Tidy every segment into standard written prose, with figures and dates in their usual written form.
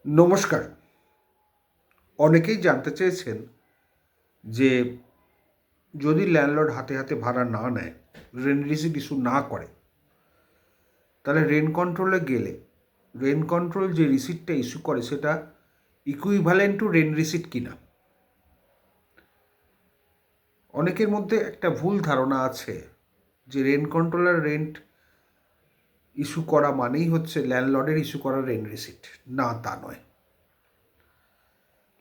নমস্কার। অনেকেই জানতে চেয়েছেন যে যদি ল্যান্ডলর্ড হাতে হাতে ভাড়া না নেয়, রেন্ট রিসিট ইস্যু না করে, তাহলে রেন্ট কন্ট্রোলে গেলে রেন্ট কন্ট্রোল যে রিসিটটা ইস্যু করে সেটা ইকুইভ্যালেন্ট টু রেন্ট রিসিট কিনা। অনেকের মধ্যে একটা ভুল ধারণা আছে যে রেন্ট কন্ট্রোলার রেন্ট ইস্যু করা মানেই হচ্ছে ল্যান্ডলর্ডের ইস্যু করা রেন্ট রিসিট। না, তা নয়।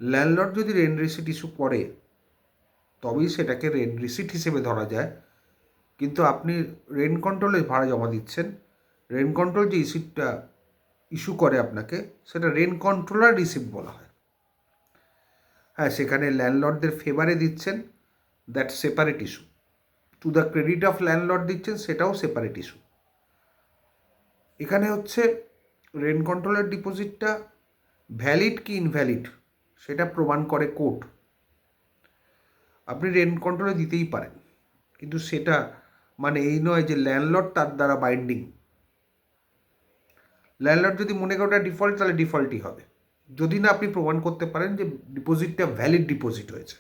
ল্যান্ডলর্ড যদি রেন্ট রিসিট ইস্যু করে তবেই সেটাকে রেন্ট রিসিট হিসেবে ধরা যায়, কিন্তু আপনি রেন্ট কন্ট্রোলে ভাড়া জমা দিচ্ছেন, রেন্ট কন্ট্রোল যে রিসিপ্টটা ইস্যু করে আপনাকে সেটা রেন্ট কন্ট্রোলার রিসিপ্ট বলা হয়। হ্যাঁ, সেখানে ল্যান্ডলর্ডদের ফেভারে দিচ্ছেন, that separate issue. To the credit of landlord দিচ্ছেন, সেটাও সেপারেট ইস্যু। এখানে হচ্ছে রেন্ট কন্ট্রোলার ডিপোজিটটা ভ্যালিড কি ইনভ্যালিড সেটা প্রমাণ করে কোর্ট। আপনি রেন্ট কন্ট্রোলে দিতেই পারেন, কিন্তু সেটা মানে এই নয় যে ল্যান্ডলর্ড তার দ্বারা বাইন্ডিং। ল্যান্ডলর্ড যদি মনে করে ওটা ডিফল্ট, তাহলে ডিফল্টই হবে, যদি না আপনি প্রমাণ করতে পারেন যে ডিপোজিটটা ভ্যালিড ডিপোজিট হয়েছে।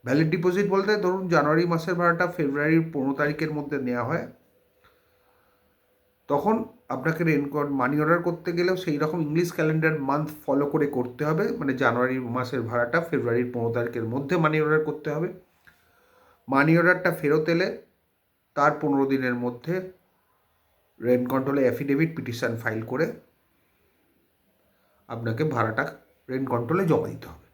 ভ্যালিড ডিপোজিট বলতে ধরুন জানুয়ারি মাসের ভাড়াটা ফেব্রুয়ারির 15 তারিখের মধ্যে নেওয়া হয়, তখন আপনাকে মানি অর্ডার করতে গেলেও সেই রকম ইংলিশ ক্যালেন্ডার মান্থ ফলো করে করতে হবে। মানে জানুয়ারি মাসের ভাড়াটা ফেব্রুয়ারির 15 তারিখের মধ্যে মানি অর্ডার করতে হবে। মানি অর্ডারটা ফেরত এলে তার 15 দিনের মধ্যে রেন্ট কন্ট্রোলে অ্যাফিডেভিট পিটিশন ফাইল করে আপনাকে ভাড়াটা রেন্ট কন্ট্রোলে জমা দিতে হবে।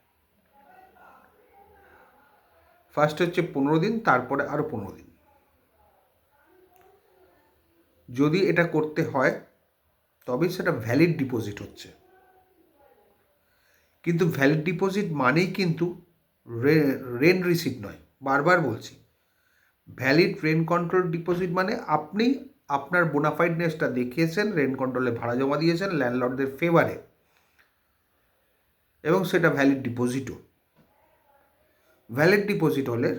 ফার্স্ট হচ্ছে 15 দিন, তারপরে আরও 15 দিন। যদি এটা করতে হয় তবেই সেটা ভ্যালিড ডিপোজিট হচ্ছে। কিন্তু ভ্যালিড ডিপোজিট মানেই কিন্তু রেন্ট রিসিট নয়। বারবার বলছি, ভ্যালিড রেন্ট কন্ট্রোল ডিপোজিট মানে আপনি আপনার বোনাফাইডনেসটা দেখিয়েছেন, রেন্ট কন্ট্রোলে ভাড়া জমা দিয়েছেন ল্যান্ডলর্ডদের ফেভারে, এবং সেটা ভ্যালিড ডিপোজিটও। ভ্যালিড ডিপোজিট হলে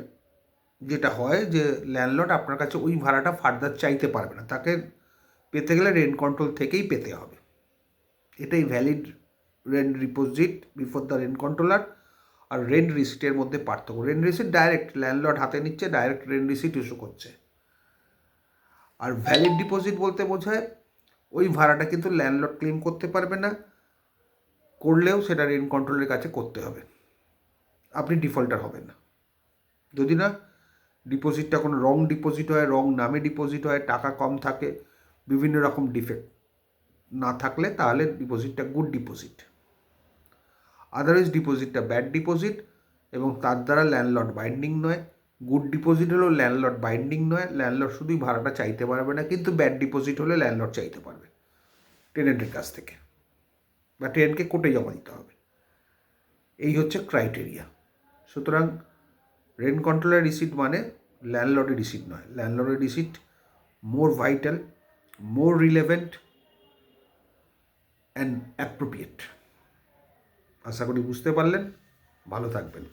যেটা হয় যে ল্যান্ডলর্ড আপনার কাছে ওই ভাড়াটা ফার্দার চাইতে পারবে না, তাকে পেতে গেলে রেন্ট কন্ট্রোল থেকেই পেতে হবে। এটাই valid rent deposit before the rent controller আর রেন্ট রিসিটের মধ্যে পার্থক্য। রেন্ট রিসিট ডাইরেক্ট ল্যান্ডলর্ড হাতে নিচ্ছে, ডাইরেক্ট রেন্ট রিসিট ইস্যু করছে। আর ভ্যালিড ডিপোজিট বলতে বোঝায় ওই ভাড়াটা কিন্তু ল্যান্ডলর্ড ক্লেম করতে পারবে না, করলেও সেটা রেন্ট কন্ট্রোলের কাছে করতে হবে। আপনি ডিফল্টার হবেন না। যদি না ডিপোজিটটা কোনো রং ডিপোজিট হয়, রং নামে ডিপোজিট হয়, টাকা কম থাকে, বিভিন্ন রকম ডিফেক্ট না থাকলে, তাহলে ডিপোজিটটা গুড ডিপোজিট। আদারওয়াইজ ডিপোজিটটা ব্যাড ডিপোজিট এবং তার দ্বারা ল্যান্ডলর্ড বাইন্ডিং নয়। গুড ডিপোজিট হলেও ল্যান্ডলর্ড বাইন্ডিং নয়, ল্যান্ডলর্ড শুধুই ভাড়াটা চাইতে পারবে না, কিন্তু ব্যাড ডিপোজিট হলে ল্যান্ডলর্ড চাইতে পারবে টেনেন্টের কাছ থেকে, বা টেনেন্টকে কোর্টে জমা দিতে হবে। এই হচ্ছে ক্রাইটেরিয়া। সুতরাং রেন্ট কন্ট্রোলের রিসিট মানে ল্যান্ডলর্ডের রিসিট নয়। ল্যান্ডলর্ডের receipt more vital, more relevant and appropriate. আশা করি বুঝতে পারলেন। ভালো থাকবেন।